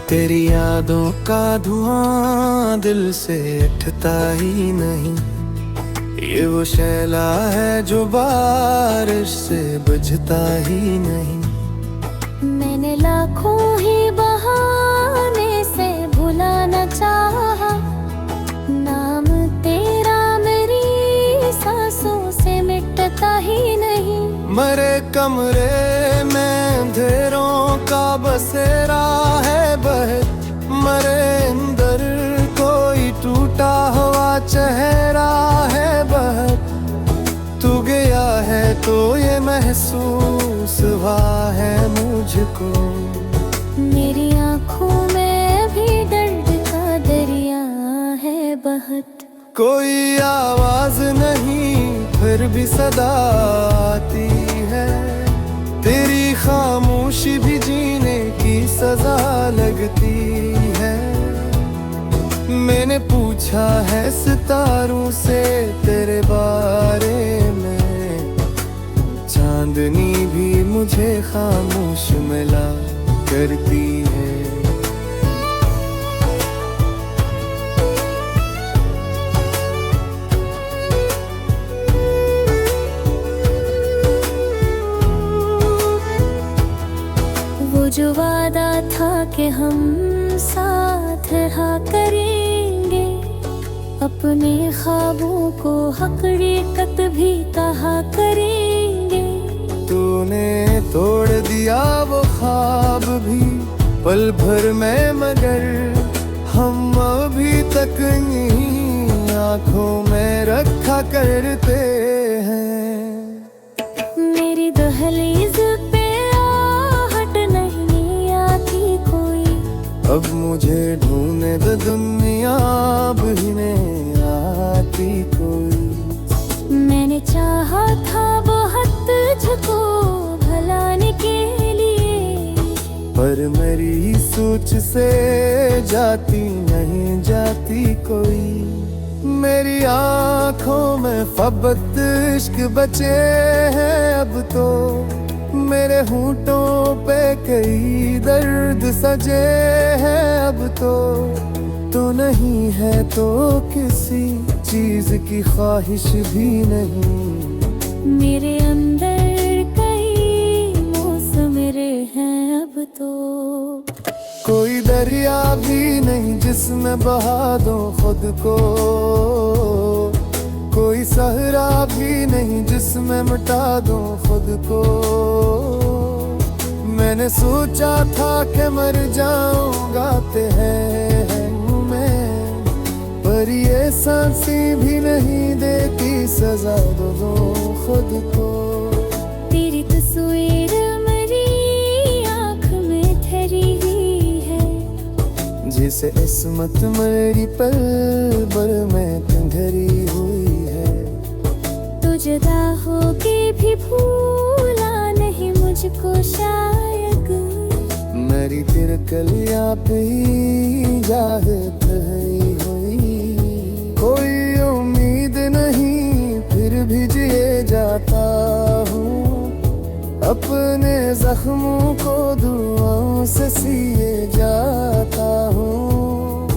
तेरी यादों का धुआं दिल से उठता ही नहीं। ये वो शैला है जो बारिश से बुझता ही नहीं। मैंने लाखों ही बहाने से भुलाना चाहा, नाम तेरा मेरी सांसों से मिटता ही नहीं। मरे कमरे में अंधेरों का बसेरा है बहत, मरे अंदर कोई टूटा हुआ चेहरा है बहत। तू गया है तो ये महसूस हुआ है मुझको। मेरी आँखों में भी दर्द का दरिया है बहत। कोई आवाज नहीं फिर भी सदा आती है, तेरी खामोशी भी जीने की सजा लगती है। मैंने पूछा है सितारों से तेरे बारे में, चांदनी भी मुझे खामोश मिला करती है। जो वादा था कि हम साथ रहा करेंगे, अपने ख्वाबों को हकीकत भी कहा करेंगे। तूने तोड़ दिया वो ख्वाब भी पल भर में, मगर हम अभी तक नहीं आँखों में रखा करते हैं। मेरी दहलीज पे आहट नहीं आती कोई, अब मुझे ढूंढने दे दुनिया भी नहीं आती कोई। मैंने चाहा था बहुत तुझको भुलाने के लिए, पर मेरी सोच से जाती नहीं जाती कोई। मेरी आँखों में फबत इश्क बचे हैं अब तो, मेरे होंठों पे कई दर्द सजे हैं अब तो। तो नहीं है तो किसी चीज की ख्वाहिश भी नहीं। मेरे अंदर कई मौसम हैं अब तो। कोई दरिया भी नहीं जिसमें बहा दो खुद को, कोई सहरा भी नहीं जिसमें मिटा दो खुद को। मैंने सोचा था कि मर जाऊंगा हैं मैं, पर ये सांसें भी नहीं देती सजा दो खुद को। तेरी तस्वीर मेरी आँख में ठहरी हुई है, जिसे इस्मत मेरी पल भर में ठहरी हुई है। तू जुदा होके भी भूला नहीं मुझको शायद, मेरी तिरकलियां पे जाहत हुई। कोई उम्मीद नहीं फिर भी जिए जाता हूँ, अपने जख्मों को दुआओं से सिए जाता हूँ।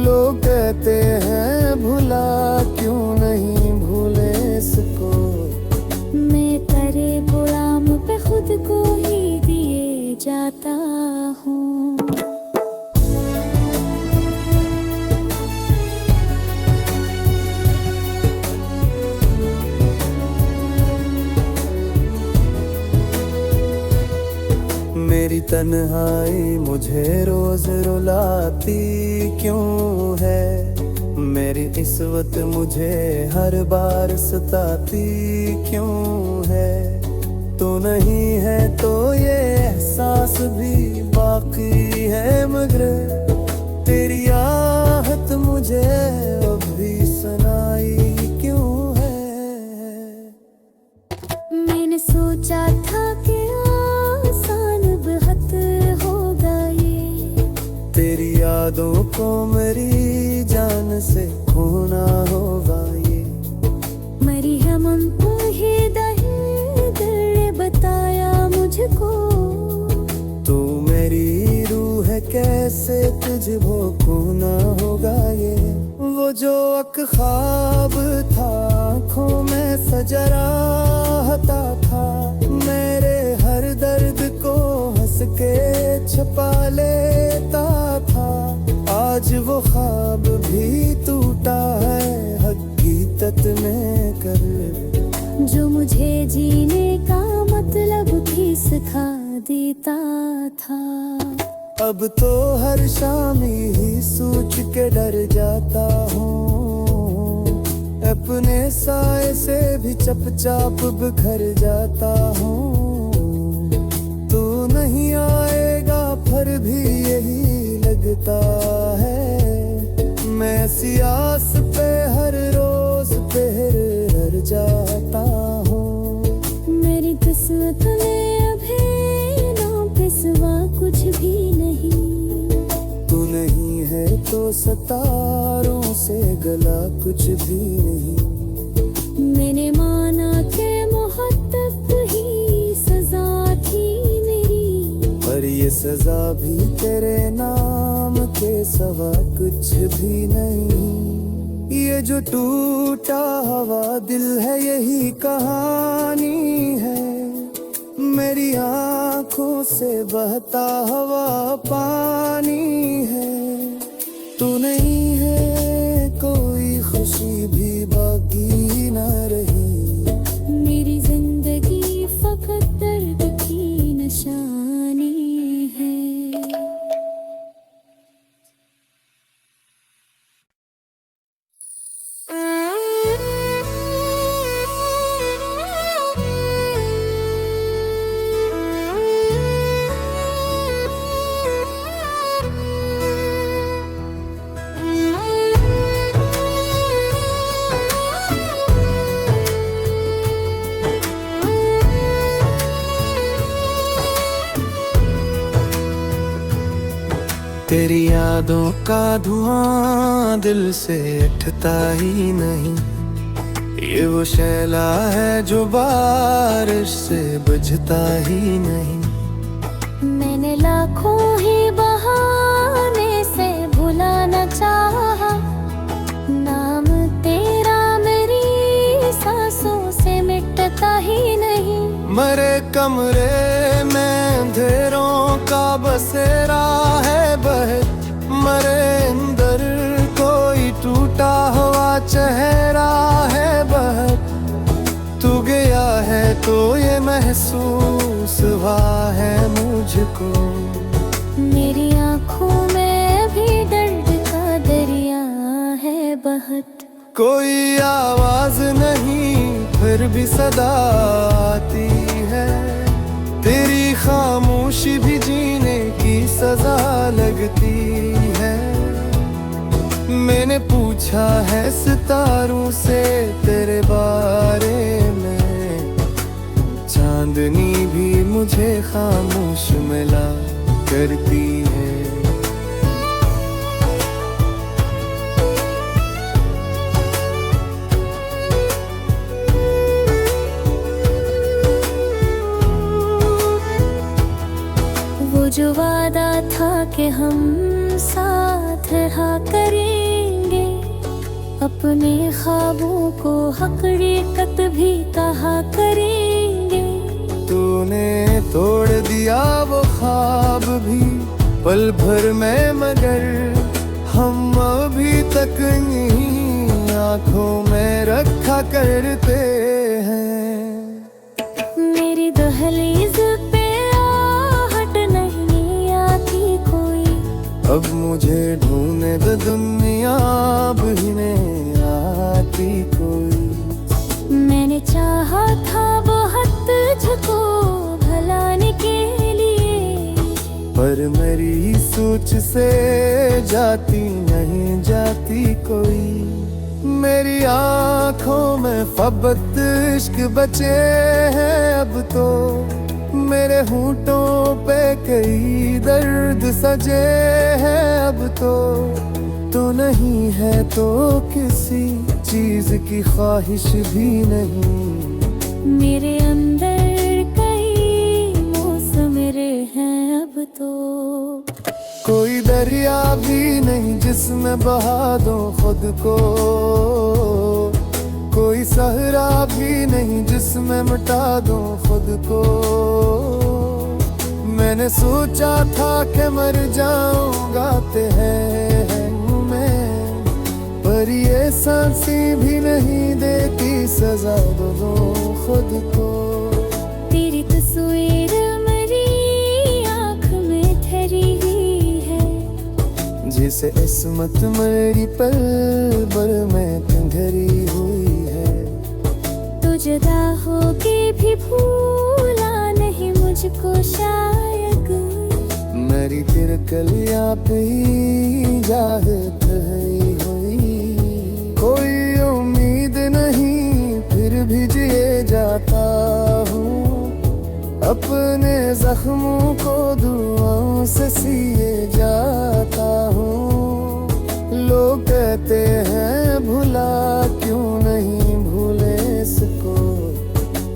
लोग कहते हैं भुला क्यों नहीं भूले इसको, मैं तेरे गुलाम पे खुद को ही दिए जाता हूँ। मेरी तन्हाई मुझे रोज रुलाती क्यों है, मेरी इस्वत मुझे हर बार सताती क्यों है। तू नहीं है तो ये एहसास भी बाकी है, मगर तेरी आहट मुझे अभी सुनाई क्यों है। मैंने सोचा था कि आसान बहुत होगा ये, तेरी यादों को मेरी जान से खोना होगा ये। मरी हम तुम्हें दर्द बताया मुझको, तू मेरी रूह है कैसे सुकून होगा ये। वो जो एक ख्वाब था आँखों में सजा रहता था, मेरे हर दर्द को हंस के छुपा लेता था। आज वो ख्वाब भी टूटा है हकीकत में कर, जो मुझे जीने का मतलब भी सिखा देता था। अब तो हर शाम ही सोच के डर जाता हूँ, अपने साए से भी चपचाप बिखर जाता हूँ। तू नहीं आएगा फिर भी यही लगता है, मैं सियास पे हर रोज पहर जाता हूँ। मेरी किस्मत में अभी ना पिसवा कुछ भी नहीं, तू नहीं है तो सितारों से गला कुछ भी नहीं। मैंने माना कि मोहब्बत ही सजा थी मेरी, पर ये सजा भी तेरे नाम के सिवा कुछ भी नहीं। ये जो टूटा हुआ दिल है यही कहानी है, मेरी आँखों से बहता हुआ पानी है। तू नहीं है कोई खुशी भी बाकी न रही, मेरी जिंदगी फकत दर्द की निशानी है। तेरी यादों का धुआं दिल से उठता ही नहीं, ये वो शैला है जो बारिश से बुझता ही नहीं। मैंने लाखों ही बहाने से भुलाना चाहा, नाम तेरा मेरी सांसों से मिटता ही नहीं। मरे कमरे में अंधेरों का बसेरा है बहर, मरे अंदर कोई टूटा हुआ चेहरा है बहर। तू गया है तो ये महसूस हुआ है मुझको, मेरी आँखों में भी दर्द का दरिया है बहत। कोई आवाज नहीं फिर भी सदा आती है, तेरी खामोशी भी जीने की सजा लगती है। मैंने पूछा है सितारों से तेरे बारे में, चांदनी भी मुझे खामोश मिला करती है। जो वादा था कि हम साथ रहा करेंगे, अपने ख्वाबों को हकीकत भी कहा करेंगे। तूने तोड़ दिया वो ख्वाब भी पल भर में, मगर हम अभी तक नहीं आँखों में रखा करते हैं। मेरी दहलीज पे आहट नहीं आती कोई, अब मुझे ढूंढने दे दुनिया भी नहीं आती कोई। मैंने चाहा था बहुत तुझको भलाने के लिए, पर मेरी सोच से जाती नहीं जाती कोई। मेरी आँखों में फबत इश्क बचे हैं अब तो, मेरे होंठों पे कई दर्द सजे हैं अब तो। तो नहीं है तो किसी चीज की ख्वाहिश भी नहीं, मेरे अंदर कई मौसम रहे हैं अब तो। कोई दरिया भी नहीं जिसमें बहा दूं खुद को, कोई सहरा भी नहीं जिसमें मिटा दूं खुद को। मैंने सोचा था कि मर जाऊंगा हैं मैं, पर ये सांसें भी नहीं देती सजा दूं खुद को। तेरी तस्वीर मेरी आँख में ठहरी हुई है, जिसे इस्मत मेरी पल भर में ठहरी हुई है। तो जुदा होके भी भूला नहीं मुझको शायद, मेरी फिर कलिया पे ही जाहिर हुई। कोई उम्मीद नहीं फिर भी जिए जाता हूँ, अपने जख्मों को दुआओं से सिए जाता हूँ। लोग कहते हैं भुला क्यों नहीं भूले इसको,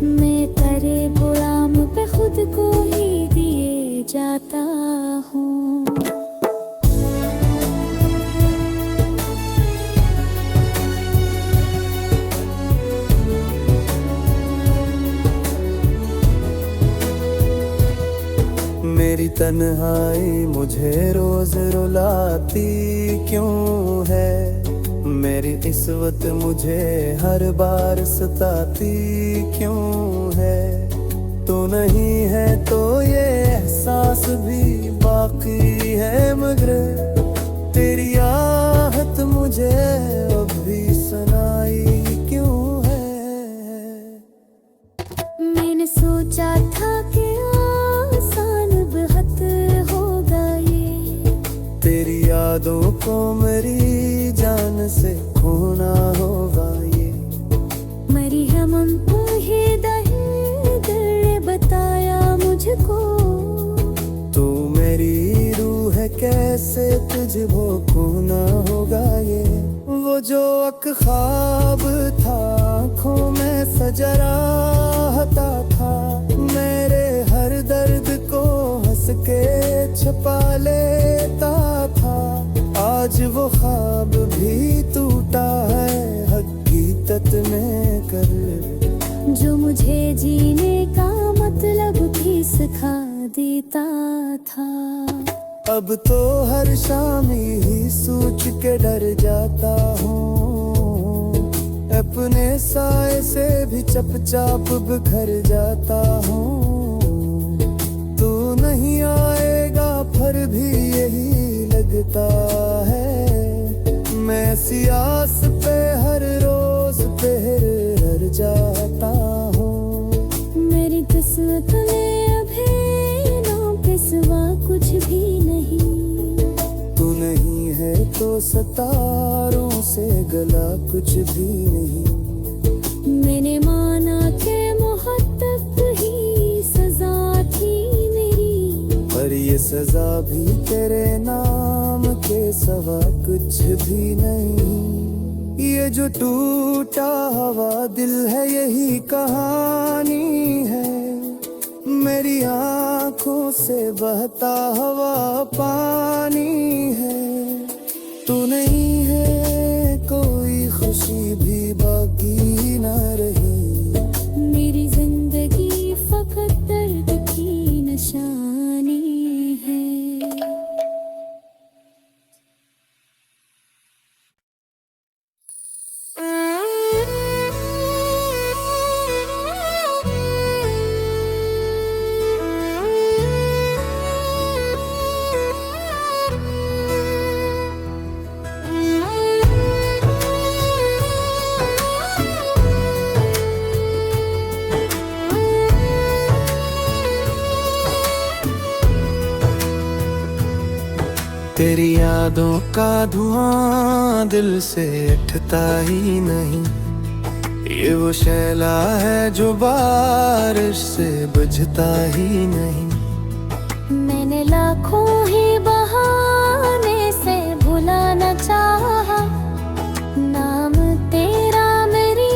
मैं तेरे गुलाम पे खुद को ही दिए जाता हूँ। मेरी तन्हाई मुझे रोज रुलाती क्यों है, मेरी इस्वत मुझे हर बार सताती क्यों है। तू नहीं है तो ये एहसास भी बाकी है, मगर तेरी आहट मुझे अब भी सुनाई क्यों है। मैंने सोचा था कि आसान बेहद होगा ये, तेरी यादों को मेरी जान से खोना होगा ये। मरी है मन को ही दर्द बताया मुझको, तू मेरी रूह है कैसे तुझको खोना होगा ये। वो जो एक ख्वाब था आँखों में सजा रहता था, मेरे हर दर्द को हंस के छुपा लेता था। आज वो ख्वाब भी टूटा है हकीकत में कर, जो मुझे जीने का मतलब भी सिखा देता था। अब तो हर शाम ही सोच के डर जाता हूँ, अपने साए से भी चपचाप बिखर जाता हूँ। तू नहीं आएगा फिर भी यही लगता है, मैं सियास पे हर रोज हर जाता हूँ। मेरी किस्मत में अभी नाम के सिवा कुछ भी नहीं, तू नहीं है तो सितारों से गला कुछ भी नहीं। मैंने माना कि मोहब्बत ही सजा थी मेरी, पर ये सजा भी तेरे नाम के सिवा कुछ भी नहीं। ये जो टूटा हुआ दिल है यही कहानी है, मेरी आँखों से बहता हुआ पानी है। तू नहीं है कोई खुशी भी बाकी ना रही, मेरी जिंदगी फकत दर्द की निशानी है। तेरी यादों का धुआं दिल से उठता ही नहीं, ये वो शैला है जो बारिश से बुझता ही नहीं। मैंने लाखों ही बहाने से भुलाना चाहा, नाम तेरा मेरी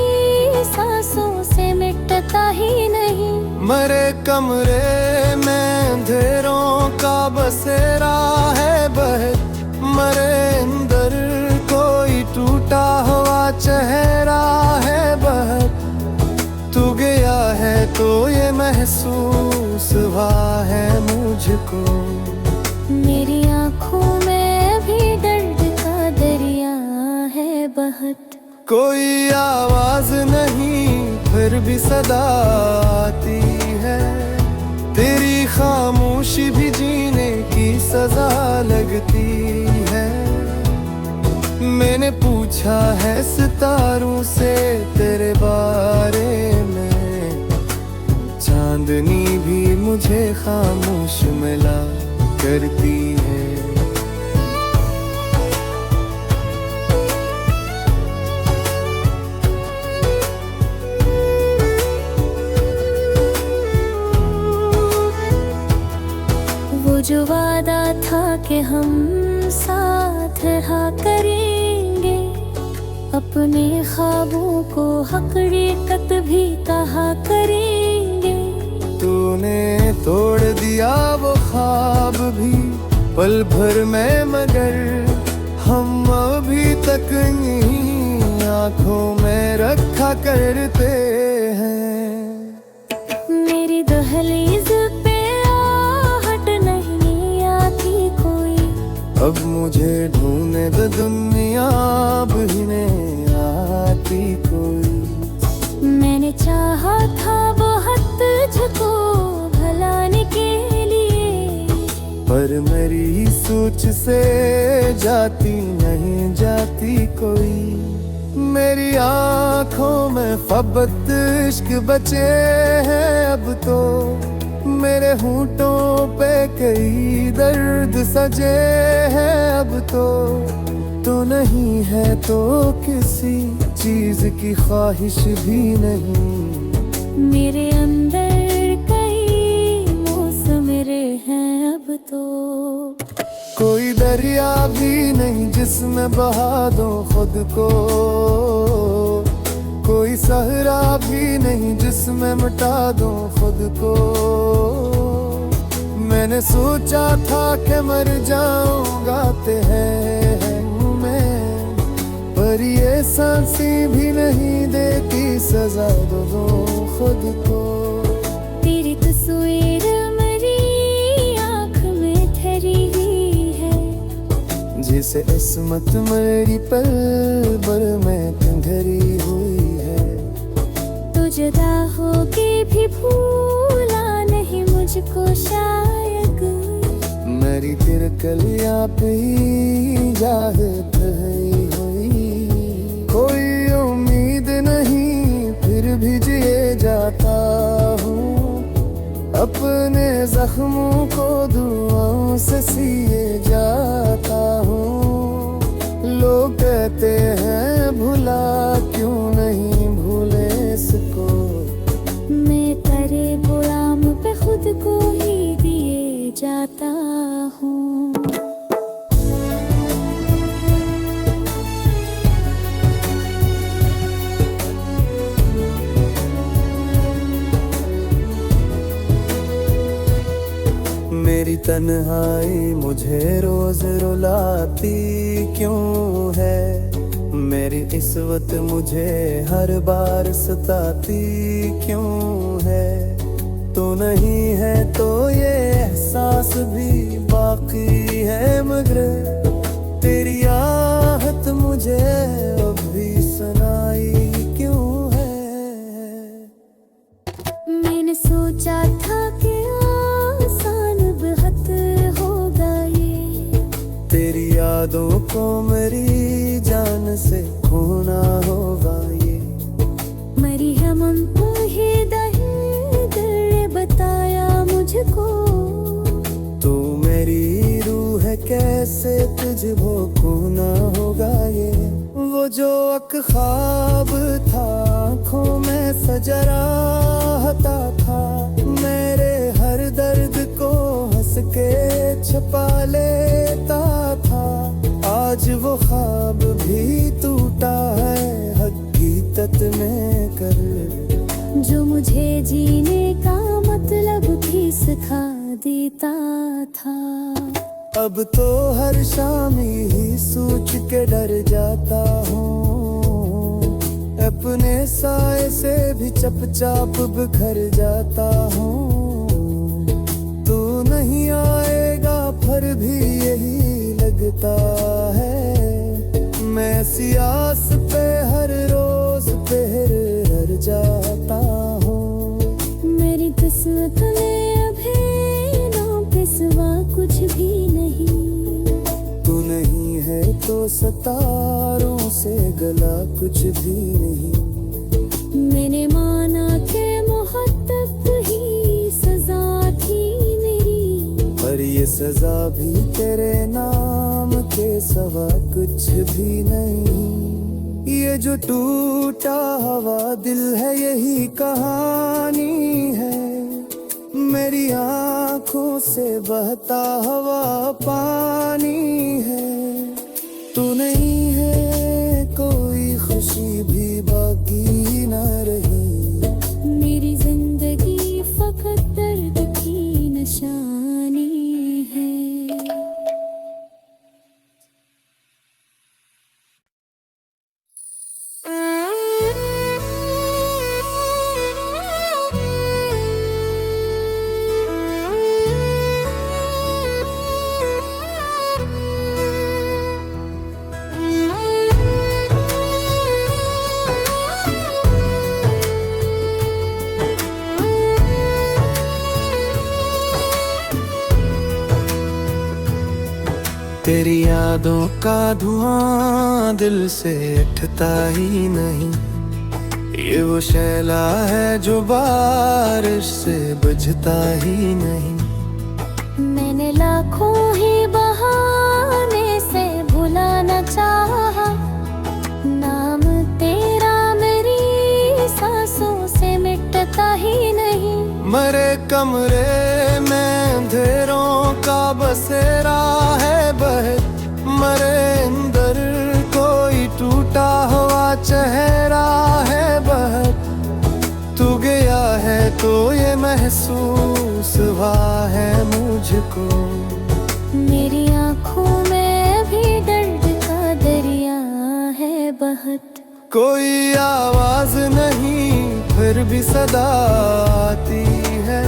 सांसों से मिटता ही नहीं। मरे कमरे में अंधेरों का बसेरा है बह मरे अंदर, कोई टूटा हुआ चेहरा है बह तू गया है तो ये महसूस हुआ है मुझको। मेरी आँखों में भी दर्द का दरिया है बहत, कोई आवाज नहीं फिर भी सदा आती है, तेरी खामोशी भी जीने की सजा लगती है। मैंने पूछा है सितारों से तेरे बारे में, चांदनी भी मुझे खामोश मिला करती है। वो जो वादा था कि हम साथ रहा करेंगे, अपने ख्वाबों को हकीकत भी कहा करेंगे। तूने तोड़ दिया वो ख्वाब भी पल भर में, मगर हम अभी तक नहीं आँखों में रखा करते हैं। मेरी दहलीज पे आहट नहीं आती कोई, अब मुझे ढूंढने दो दुनिया भी नहीं आती कोई। मैंने चाहा था बहुत तुझको भलाने के लिए, पर मेरी सोच से जाती नहीं जाती कोई। मेरी आँखों में फबत इश्क बचे हैं अब तो, मेरे होंठों पे कई दर्द सजे हैं अब तो नहीं है तो किसी चीज की ख्वाहिश भी नहीं। मेरे अंदर कई मौसम हैं अब तो, कोई दरिया भी नहीं जिसमें बहा दो खुद को, कोई सहरा भी नहीं जिसमें मिटा दो खुद को। मैंने सोचा था कि मर जाऊंगा तेरे मैं, पर ये सांसें भी नहीं देती सजा दो खुद को। तेरी तस्वीर मेरी आँख में ठहरी हुई है, जिसे इस्मत मेरी पल भर में ठहरी हुई है। तो जुदा होके भी भूला नहीं मुझको शायद, मेरी तिरकलियां पे जाहत है हुई। कोई उम्मीद नहीं फिर भी जिए जाता हूँ, अपने जख्मों को दुआओं से सिए जाता हूँ। लोग कहते हैं भुला क्यों नहीं भूले इसको, मैं तेरे गुलाम पे खुद को ही दिए जाता हूँ। मेरी तन्हाई मुझे रोज रुलाती क्यों है, मेरी इस्वत मुझे हर बार सताती क्यों है। तो नहीं है तो ये एहसास भी बाकी है, मगर तेरी आहट मुझे अभी सुनाई क्यों है। मैंने सोचा था कि आसान बेहद होगा ये, तेरी यादों को मेरी जान से खोना होगा ये। मरी है मन तो ही दर बताया मुझको, तू मेरी रूह है कैसे तुझको खोना होगा ये। वो जो एक ख्वाब था आँखों में सजराता था, मेरे हर दर्द को हंस के छुपा लेता था। आज वो ख्वाब भी टूटा है हकीकत में कर, जो मुझे जीने का मतलब भी सिखा देता था। अब तो हर शाम ही सोच के डर जाता हूँ, अपने साए से भी चपचाप बिखर जाता हूँ। तू नहीं आएगा फिर भी यही लगता है, मैं सियास पे हर रोज पहर जाता हूँ। मेरी किस्मत में अभी नाम पे सिवा कुछ भी नहीं। तू नहीं है तो सितारों से गला कुछ भी नहीं। मैंने माना कि मोहब्बत ही सजा थी मेरी, पर ये सजा भी तेरे नाम के सवा कुछ भी नहीं। ये जो टूटा हुआ दिल है यही कहानी है, मेरी आंखों से बहता हुआ पानी है। तू नहीं है कोई खुशी भी बाकी न रही, मेरी जिंदगी फकत दर्द की निशानी है। तेरी यादों का धुआं दिल से उठता ही नहीं, ये वो शैला है जो बारिश से बुझता ही नहीं। मैंने लाखों ही बहाने से भुलाना चाहा, नाम तेरा मेरी सांसों से मिटता ही नहीं। मरे कमरे में अंधेरों का बसेरा है बहर, मरे अंदर कोई टूटा हुआ चेहरा है बहर। तू गया है तो ये महसूस हुआ है मुझको, मेरी आँखों में भी दर्द का दरिया है बहत। कोई आवाज नहीं फिर भी सदा आती है,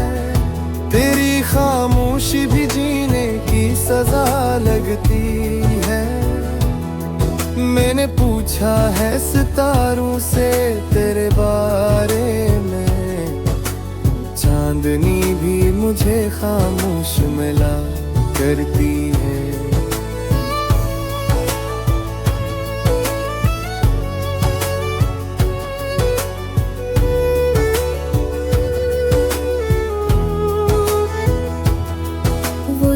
तेरी खामोशी भी जीने की सजा लगती है। मैंने पूछा है सितारों से तेरे बारे में, चांदनी भी मुझे खामोश मिला करती है।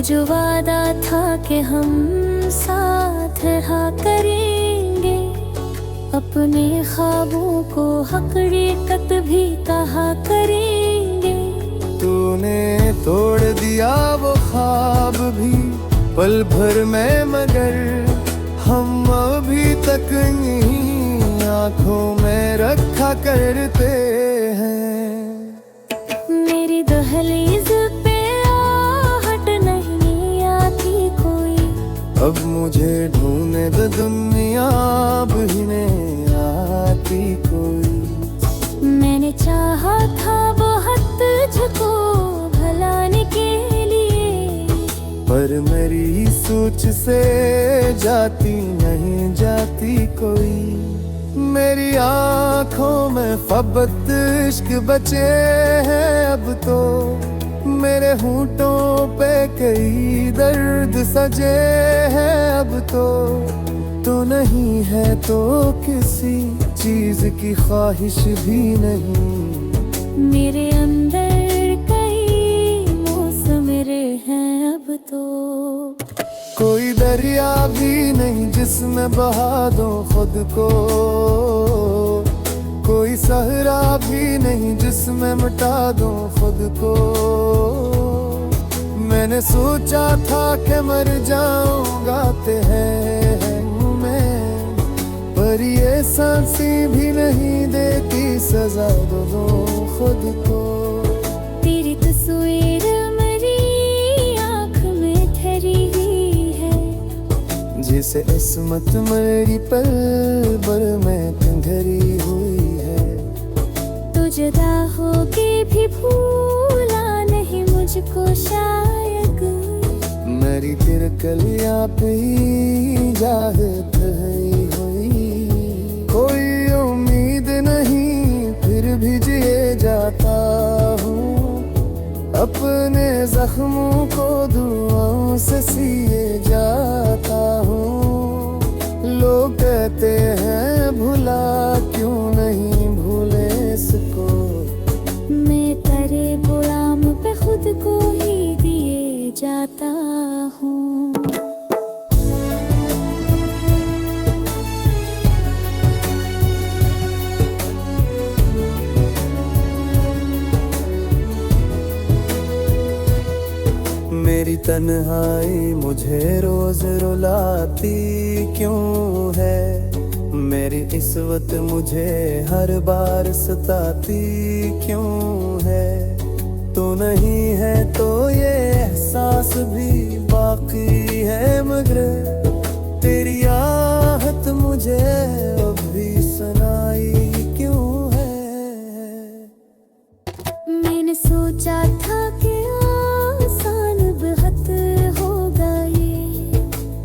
जो वादा था कि हम साथ रहा करेंगे, अपने ख्वाबों को हकीकत भी कहा करेंगे। तूने तोड़ दिया वो ख्वाब भी पल भर में, मगर हम अभी तक यहीं आँखों में रखा करते हैं। मेरी दहलीज पे अब मुझे ढूंढने दो दुनिया भी नहीं आती कोई। मैंने चाहा था बहुत तुझको भलाने के लिए, पर मेरी सोच से जाती नहीं जाती कोई। मेरी आँखों में फबत इश्क बचे हैं अब तो, मेरे होंठों पे कई दर्द सजे हैं अब तो। तो नहीं है तो किसी चीज की ख्वाहिश भी नहीं, मेरे अंदर कई मौसम हैं अब तो। कोई दरिया भी नहीं जिसमें बहा दो खुद को, कोई सहरा भी नहीं जिसमें मिटा दूं खुद को। मैंने सोचा था कि मर जाऊंगा तेरे में, पर ये सांसें भी नहीं देती सजा दो खुद को। तेरी तस्वीर मेरी आँख में ठहरी हुई जिसे इस्मत मेरी पल भर में कंघरी हुई है। तो जुदा होके भी भूला नहीं मुझको शायद, मेरी तिरकलियां पे ही जाहत है हुई। कोई उम्मीद नहीं फिर भी जिए जाता हूँ, अपने जख्मों को दुआओं से सिए जाता हूँ। लोग कहते हैं भुला क्यों नहीं भूले इसको, मैं तेरे गुलाम पे खुद को ही दिए जाता हूँ। मेरी तन्हाई मुझे रोज रुलाती क्यों है, मेरी इस्वत मुझे हर बार सताती क्यों है। तू नहीं है तो ये एहसास भी बाकी है, मगर तेरी आहट मुझे अभी सुनाई क्यों है। मैंने सोचा था कि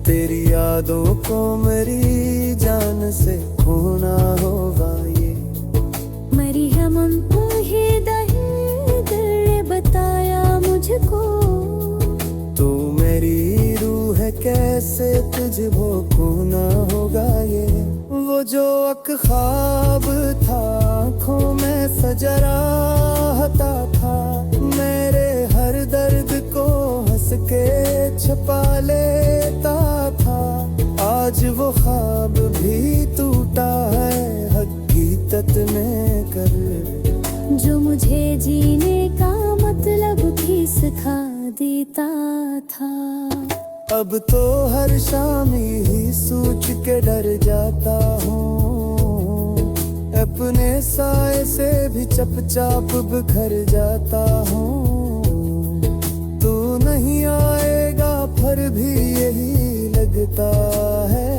तेरी यादों को मेरी जान से खोना होगा ये। मरी है मन तो ही दिल बताया मुझको, तू मेरी रूह है कैसे तुझको खोना होगा ये। वो जो एक ख्वाब था आँखों में सजा रहता था, मेरे हर दर्द को हंस के छुपा लेता था। आज वो ख्वाब भी टूटा है हकीकत में कर, जो मुझे जीने का मतलब भी सिखा देता था। अब तो हर शाम ही सोच के डर जाता हूँ, अपने साए से भी चपचाप बिखर जाता हूँ। तू नहीं आएगा फिर भी यही लगता है,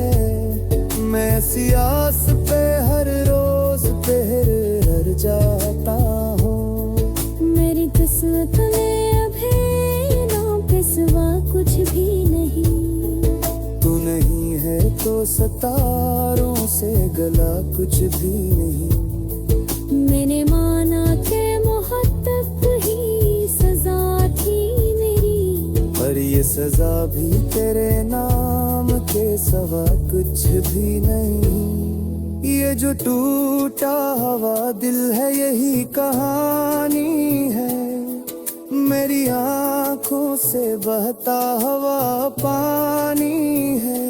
मैं सियास पे हर रोज हर जाता हूँ। मेरी किस्मत में अभी ना पिसवा कुछ भी नहीं, तू नहीं है तो सितारों से गला कुछ भी नहीं। मैंने माना कि मोहब्बत ही सजा थी मेरी, पर ये सजा भी तेरे नाम के सिवा कुछ भी नहीं। ये जो टूटा हुआ दिल है यही कहानी है, मेरी आँखों से बहता हुआ पानी है।